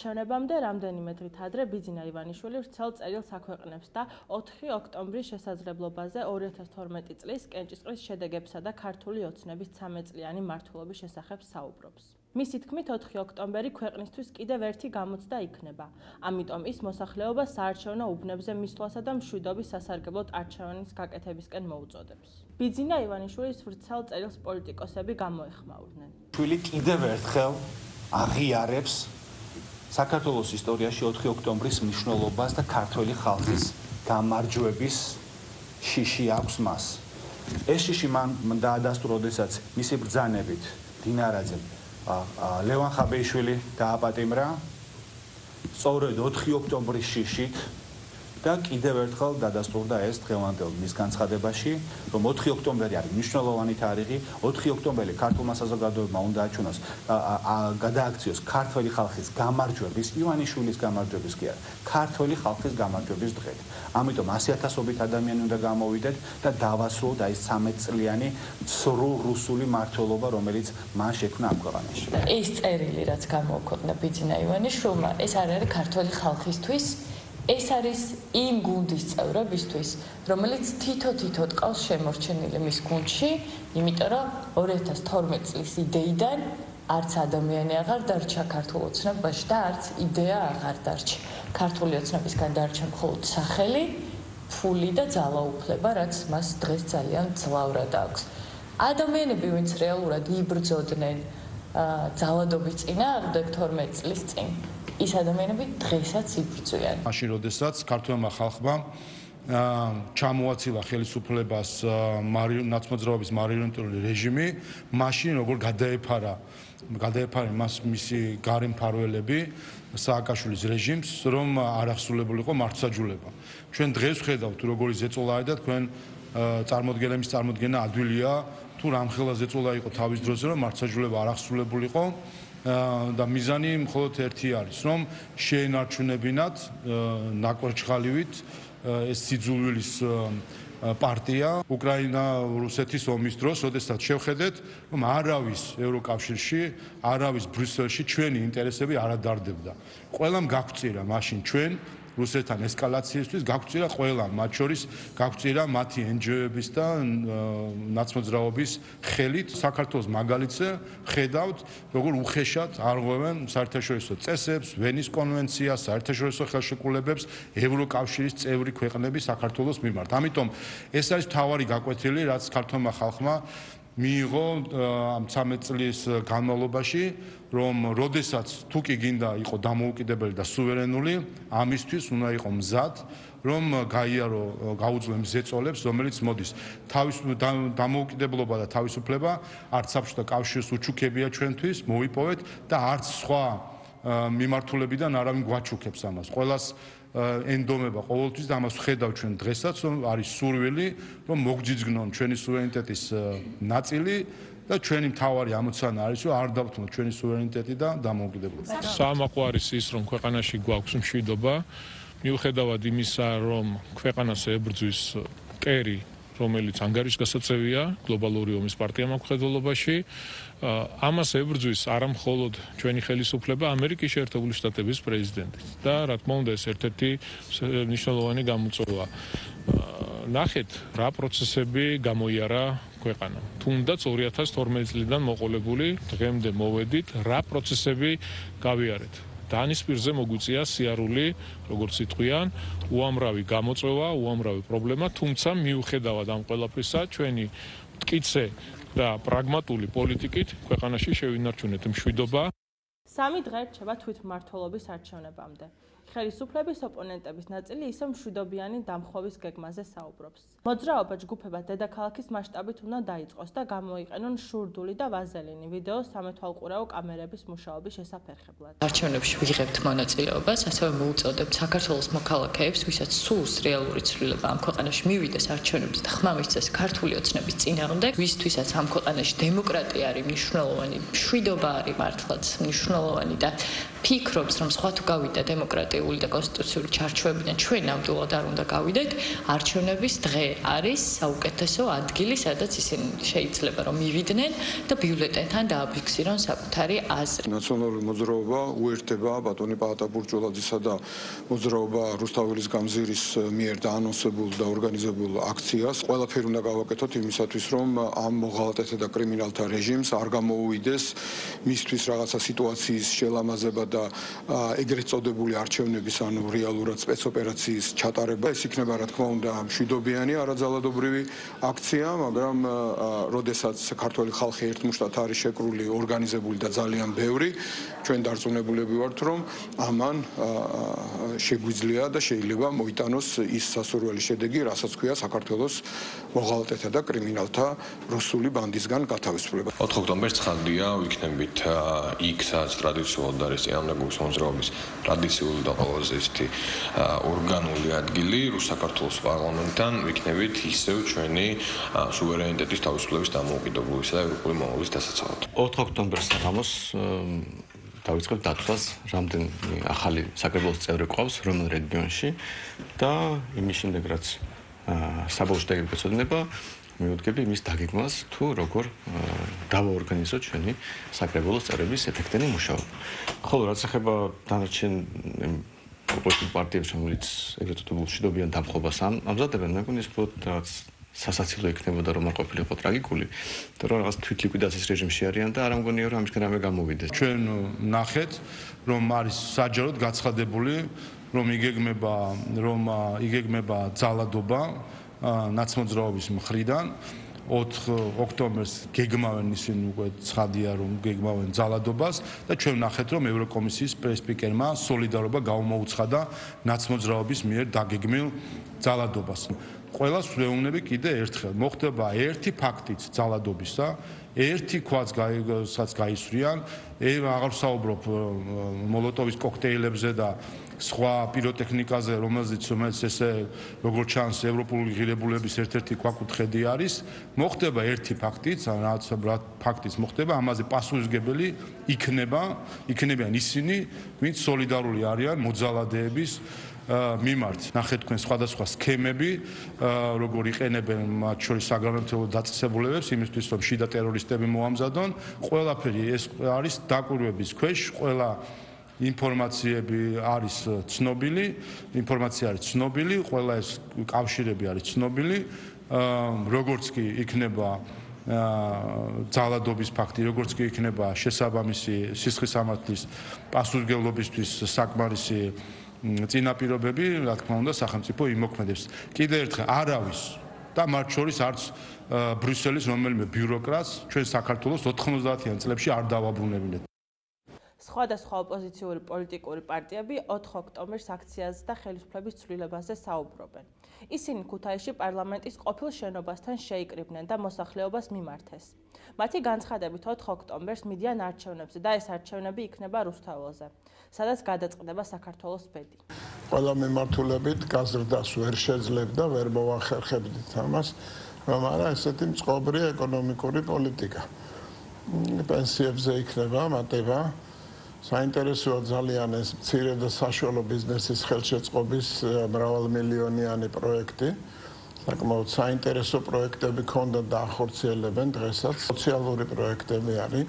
არჩევნებამდე რამდენიმე დღით ადრე ბიძინა ივანიშვილი ვრცელ წერილს აქვეყნებს და 4 ოქტომბრის შესაძლებლობაზე 2012 წლის კენჭისყრის შედეგებსა და ქართული ოცნების 13 წლიანი მმართველობის შესახებ საუბრობს. მისი თქმით 4 ოქტომბერი ქვეყნისთვის კიდევ ერთი გამოცდა იქნება. ამიტომ ის მოსახლეობას საარჩევნო უბნებზე მისვლასა და მშვიდობის სასარგებლოდ არჩევნის გაკეთებისკენ მოუწოდებს. ბიძინა ივანიშვილის ვრცელ წერილს პოლიტიკოსები გამოეხმაურნენ. შვილი კიდევ ერთხელ აღიარებს საქართველოს ისტორიაში 4 ოქტომბრის მნიშვნელობას და ქართველი ხალხის გამარჯვების შიში აქვს მას. ეს შიში მან დაადასტურა, როდესაც მისი ბრძანებით დინარაძემ ლევან ხაბეიშვილი დააპატიმრა სწორედ 4 ოქტომბრის შიშით და კიდევ ერთხელ დადასტურდა ეს დღევანდელ მის განცხადებაში, რომ 4 ოქტომბერი არის მნიშვნელოვანი თარიღი, 4 ოქტომბერი ქართულმა საზოგადოებამ უნდა აჩვენოს გადააქციოს ქართველი ხალხის გამარჯვების, ივანიშვილის გამარჯვების კი არა, ქართველი ხალხის გამარჯვების დღედ. ამიტომ 100,000-ობით ადამიანი უნდა გამოვიდეთ და დავასრულოთ აი 13 წლიანი სრულ რუსული მმართველობა, რომელიც მან შექმნა ამ ქვეყანაში. ეს წერილი, რაც გამოქვეყნა ბიძინა ივანიშვილმა, ეს არ არის ქართველი ხალხისთვის, ეს არის იმ გუნდის წევრებისთვის, რომელიც თითო-თითო ტყავს შემორჩენილი მის გუნდში, იმიტომ რომ 2012 წლის იდეიდან არც ადამიანი აღარ დარჩა ქართულ ოცნებაში და არც იდეა აღარ დარჩა. ქართული ოცნებისგან დარჩა მხოლოდ სახელი, ფული და ძალაუფლება, რაც მას დღეს ძალიან ძლავრად აქვს. ადამიანები, ვინც რეალურად იბრძოდნენ ძალადობის წინააღმდეგ 12 წლის წინ, ის ადამიანები დღესაც იბრძვიან. მაშინ, როდესაც ქართველმა ხალხმა ჩამოაცილა ხელისუფლებას ნაცმოძრაობის მარიონეტული რეჟიმი, მაშინ როგორ გადაეფარა მას მისი გარე მფარველები სააკაშვილის რეჟიმს, რომ არ აღსრულებულიყო მართლმსაჯულება. ჩვენ დღეს ვხედავთ, როგორი ზეწოლა არის და თქვენ წარმოდგენების წარმოდგენა ადვილია, თუ რამხელა ზეწოლა იყო თავის დროზე, რომ მართლმსაჯულება არ აღსრულებულიყო. და მიზანი მხოლოდ ერთი არის, რომ შეენარჩუნებინათ ნაკვერჩხალივით ეს სიძულვილის პარტია უკრაინა-რუსეთის ომის დროს, როდესაც შევხედეთ, რომ არავის ევროკავშირში, არავის ბრიუსელში ჩვენი ინტერესები არ ადარდებდა. ყველამ გაგვწირა მაშინ ჩვენ რუსეთთან ესკალაციისთვის, გაგვწირა ყველა, მათ შორის გაგვწირა მათი NGO-ების და ნაცმოძრაობის ხელით. საქართველოს მაგალითზე ხედავთ, როგორ უხეშად არღვევენ საერთაშორისო წესებს, ვენის კონვენციას, საერთაშორისო ხელშეკრულებებს ევროკავშირის წევრი ქვეყნები საქართველოს მიმართ. ამიტომ ეს არის მთავარი გაკვეთილი, რაც ქართულმა ხალხმა მიიღო ამ 13 წლის განმავლობაში, რომ როდესაც თუ კი გინდა იყო დამოუკიდებელი და სუვერენული, ამისთვის უნდა იყო მზად, რომ გაუძლო იმ ზეწოლებს, რომელიც მოდის. დამოუკიდებლობა და თავისუფლება არც საბჭოთა კავშირის უჩუქებია ჩვენთვის, მოვიპოვეთ და არც სხვა მიმართულებიდან არავინ გვაჩუქებს ამას. ყველას ენდომება ყოველთვის და ამას ვხედავ ჩვენ დღესაც, რომ არის სურვილი, რომ მოგძიძგნონ ჩვენი სუვერენიტეტის ნაწილი და ჩვენი მთავარი ამოცანა არის, რომ არ დავთმოთ ჩვენი სუვერენიტეტი და დამოუკიდებლობა. საამაყო არის ის, რომ ქვეყანაში გვაქვს მშვიდობა, მიუხედავად იმისა, რომ ქვეყანას ებრძვის კერი, რომელიც ანგარიშგასაწევია გლობალური ომის პარტიამ მხედველობაში, ამას ებრძვის არა მხოლოდ ჩვენი ხელისუფლება, ამერიკის შეერთებული შტატების პრეზიდენტიც და რა თქმა უნდა ეს ერთ-ერთი მნიშვნელოვანი გამოწვევა. ნახეთ, რა პროცესები გამოიარა ქვეყანამ. თუნდაც 2012 წლიდან მოყოლებული დღემდე მოვედით, რა პროცესები გავიარეთ. დანის პირზე მოგვიწია სიარული, როგორც იტყვიან, უამრავი გამოწვევა, უამრავი პრობლემა, თუმცა მიუხედავად ამ ყველაფრისა, ჩვენი მტკიცე და პრაგმატული პოლიტიკით ქვეყანაში შევინარჩუნეთ მშვიდობა. 3 დღე რჩება თვითმმართველობის არჩევნებამდე. ხელისუფლების ოპონენტების ნაწილი ისევ მშვიდობიანი დამხვევის გეგმაზე საუბრობს. მოძრაობა ჯგუფება დედაქალაქის მასშტაბით უნდა დაიწყოს და გამოიყენონ შურდული და ვაზელინი ვიდეო სამეთვალყურეო კამერების მუშაობის შესაფერხებლად. არჩევნებში ვიღებთ მონაწილეობას, ასევე მოუწოდებთ საქართველოს მოქალაქეებს, ვისაც სურს რეალური ცვლილება ამ ქვეყანაში მივიდეს არჩევნებზე და ხმა მისცეს ქართული ოცნების წინააღმდეგ, ვისთვისაც ამ ქვეყანაში დემოკრატია არის მნიშვნელოვანი, მშვიდობა არის მართლაც მნიშვნელოვანი და ფიქრობს, რომ სხვა თუ გავიდა დემოკრატიული და კონსტიტუციური ჩარჩოებიდან, ჩვენ ნამდვილად არ უნდა გავიდეთ. არჩევნების დღე არის საუკეთესო ადგილი, სადაც ისინი შეიძლება რომ მივიდნენ და ბიულეტენთან დააფიქსირონ საკუთარი აზრი. ნაციონალური მოძრაობა უერთდება ბატონი პაატა ბურჭულაძისა და მოძრაობა რუსთაველის გამზირის მიერ დაანონსებულ და ორგანიზებულ აქციას. ყველაფერი უნდა გავაკეთოთ იმისათვის, რომ ამ მოღალატეთა და კრიმინალთა რეჟიმს არ გამოუვიდეს მისთვის რაღაცა სიტუაციის შელამაზება და ეგრეთ წოდებული არჩევნების, ანუ რეალურად სპეცოპერაციის ჩატარება. ეს იქნება, რა თქმა უნდა, მშვიდობიანი, არაძალადობრივი აქცია, მაგრამ როდესაც საქართველოს ხალხი ერთმუშტად არის შეკრული, ორგანიზებული და ძალიან ბევრი, ჩვენ დარწმუნებულები ვართ, რომ ამან შეგვიძლია და შეიძლება მოიტანოს ის სასურველი შედეგი, რასაც ქვია საქართველოს მოღალატეთა და კრიმინალთა რუსული ბანდისგან გათავისუფლება. 4 ოქტომბერს ცხადია, ვიქნებით იქ, სადაც ტრადიციულად არის წინააღმდეგობის მოძრაობის ტრადიციული და ყველაზე ისეთი ორგანული ადგილი საქართველოს პარლამენტთან, ვიქნებით ისევ ჩვენი სუვერენიტეტის თავისუფლების დამოუკიდებლობისა და ევროპული მომავლის დასაცავად. 4 ოქტომბერს საღამოს დავიწყებ დათვლას, რამდენი ახალი საკრებულოს წევრი ყავს რომელ რეგიონში და იმის შემდეგ რაც საბოლოო შედეგი გეცოდინება, მივუდგები იმის დაგეგმას თუ როგორ დავაორგანიზოთ ჩვენი საკრებულოს წევრების ეფექტიანი მუშაობა. ხოლო რაც ეხება დანარჩენ პოლიტიკურ პარტიებს, რომელიც ეგრეთ წოდებულ მშვიდობიან დამხობას ამზადებენ, მე მგონი ეს რაღაც სასაცილო იქნებოდა რომ არ ყოფილიყო ტრაგიკული და რომ რაღაც თვითლიკვიდაციის რეჟიმში არიან და არ ამგონია რომ ამისგან რამე გამოვიდეს. ჩვენ ნახეთ რომ არის საჯაროდ გაცხადებული რომ იგეგმება ძალადობა ნაცმოძრაობის მხრიდან 4 ოქტომბერს გეგმავენ ისინი უკვე ცხადია რომ გეგმავენ ძალადობას და ჩვენ ნახეთ რომ ევროკომისიის პრესპიკერმა სოლიდარობა გაუმოუცხადა ნაცმოძრაობის მიერ დაგეგმილ ძალადობას. ყველას ვეუბნები კიდე ერთხელ მოხდება ერთი ფაქტიც ძალადობისა, ერთი ქვაც გაისვრიან, აღარ ვსაუბრობ მოლოტოვის კოქტეილებზე და სხვა პიროტექნიკაზე, რომელიც ესე როგორც ჩანს ევროპული ღირებულების ერთ-ერთი ქვაკუთხედი არის, მოხდება ერთი ფაქტიც, რაც ფაქტიც მოხდება, ამაზე პასუხისმგებელი იქნებიან ისინი, ვინც სოლიდარული არიან მოძალადეების მიმართ. ნახეთ თქვენ სხვადასხვა სქემები, როგორ იყენებენ მათ შორის საგამომცემლო დაწესებულებებს იმისთვის, რომ შიდა ტერორისტები მოამზადონ. ყველაფერი ეს არის დაკვირვების ქვეშ, ყველა ინფორმაციები არის ცნობილი, ყველა ეს კავშირები არის ცნობილი, როგორც კი იქნება ძალადობის ფაქტი, როგორც კი იქნება შესაბამისი სისხლის სამართლის პასუხისმგებლობისთვის საკმარისი წინაპირობები, რა თქმა უნდა, სახელმწიფო იმოქმედებს. კიდევ ერთხელ არავის და მათ შორის არც ბრიუსელის რომელიმე ბიუროკრატს ჩვენ საქართველოს 90-იან წლებში არ დავაბრუნებინეთ. სხვადასხვა ოპოზიციური პოლიტიკური პარტიები 4 ოქტომბრის აქციაზე და ხელისუფლების ცვლილებაზე საუბრობენ. ისინი ქუთაისში პარლამენტის ყოფილ შენობასთან შეიკრიბნენ და მოსახლეობას მიმართეს. მათი განცხადებით 4 ოქტომბერს მიდიან არჩევნებზე და ეს არჩევნები იქნება რუსთაველზე, სადაც გადაწყდება საქართველოს ბედი. ყველა მიმართულებით გაზრდას ვერ შეძლებდა, ვერ მოვახერხებდით ამას, რომ არა ესეთი მწყობრი ეკონომიკური პოლიტიკა. პენსიებზე იქნება მატება. საინტერესოა ძალიან ეს მცირე და საშუალო ბიზნესის ხელშეწყობის მრავალმილიონიანი პროექტი. საკმაოდ საინტერესო პროექტები ქონდა და ახორციელებენ დღესაც. სოციალური პროექტები არის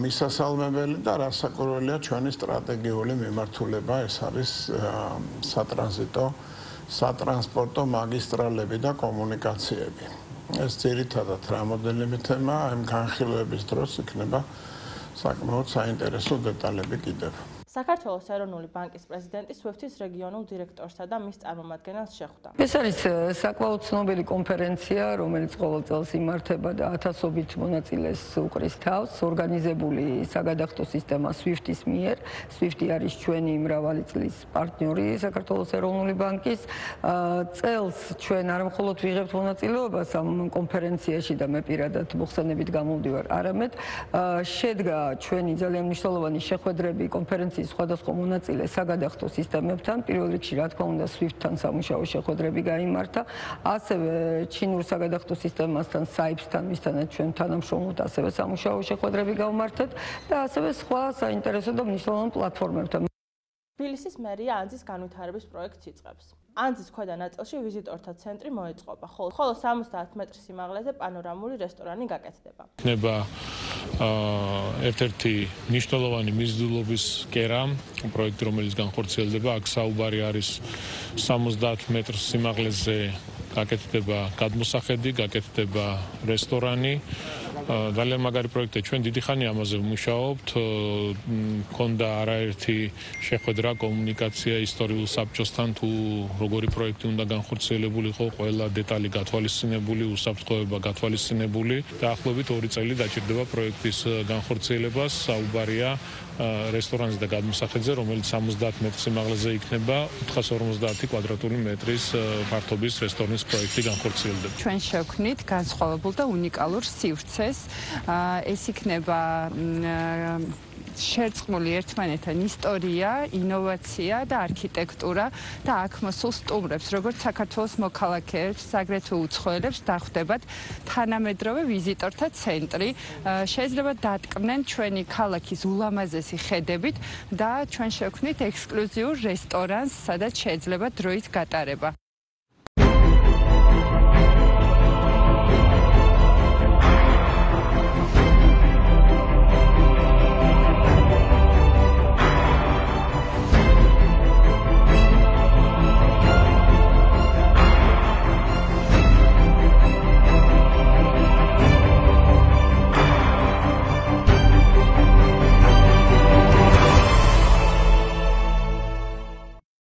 მისასალმებელი და რასაკვირველია ჩვენი სტრატეგიული მიმართულება ეს არის სატრანსპორტო მაგისტრალები და კომუნიკაციები. ეს ძირითადად რამოდენიმე თემა ამ განხილვების დროს იქნება საკმაოდ საინტერესო დეტალები კიდევ. საქართველოს ეროვნული ბანკის პრეზიდენტი SWIFT-ის რეგიონულ დირექტორსა და მის წარმომადგენელს შეხვდა. ეს არის საკმაოდ ცნობილი კონფერენცია, რომელიც ყოველ წელს იმართება და ათასობით მონაწილეს უყრის თავს, ორგანიზებული საგადახდო სისტემა SWIFT-ის მიერ. SWIFT-ი არის ჩვენი მრავალი წლის პარტნიორი საქართველოს ეროვნული ბანკის. წელს ჩვენ არ მხოლოდ ვიღებთ მონაწილეობას ამ კონფერენციაში და მე პირადად მოხსენებით გამოვდივარ, არამედ შედგა ჩვენი ძალიან მნიშვნელოვანი შეხვედრები კონფერენციის სხვადასხვა მონაწილე საგადახდო სისტემებთან, პირველ რიგში რა თქმა უნდა SWIFT-თან სამუშაო შეხვედრები გაიმართა, ასევე ჩინურ საგადახდო სისტემასთან, SAIPS-თან, მისთანაც ჩვენ თანამშრომლობთ, ასევე სამუშაო შეხვედრები გავმართეთ და ასევე სხვა საინტერესო და მნიშვნელოვან პლატფორმებთან. თბილისის მერია ანძის განვითარების პროექტს იწყებს. ანძის ქვედა ნაწილში ვიზიტორთა ცენტრი მოეწყობა, ხოლო 70 მეტრ სიმაღლეზე პანორამული რესტორანი გაკეთდება. იქნება ერთ-ერთი მნიშვნელოვანი მიზიდულობის კერა, პროექტი, რომელიც განხორციელდება, აქ საუბარი არის 70 მეტრ სიმაღლეზე გაკეთდება გადმოსახედი, გაკეთდება რესტორანი. ძალიან მაგარი პროექტია, ჩვენ დიდი ხანი ამაზე ვმუშაობთ, მქონდა არაერთი შეხვედრა, კომუნიკაცია ისტორიულ საბჭოსთან, თუ როგორი პროექტი უნდა განხორციელებული იყო, ყველა დეტალი გათვალისწინებული, უსაფრთხოება გათვალისწინებული. დაახლოებით 2 წელი დაჭირდება პროექტის განხორციელებას, საუბარია რესტორანზე და გადმოსახედზე, რომელიც 70 მეტრ სიმაღლეზე იქნება, 450 კვადრატული მეტრის ფართობის რესტორნის პროექტი განხორციელდება. ჩვენ შევქმნით განსხვავებულ და უნიკალურ სივრცეს. ეს იქნება შერწყმული ერთმანეთთან ისტორია, ინოვაცია და არქიტექტურა და აქ მოსულ სტუმრებს, როგორც საქართველოს მოქალაქეებს, აგრეთვე უცხოელებს დახვდებათ თანამედროვე ვიზიტორთა ცენტრი. შეიძლება დატკბნენ ჩვენი ქალაქის ულამაზესი ხედებით და ჩვენ შევქმნით ექსკლუზიურ რესტორანს, სადაც შეიძლება დროის გატარება.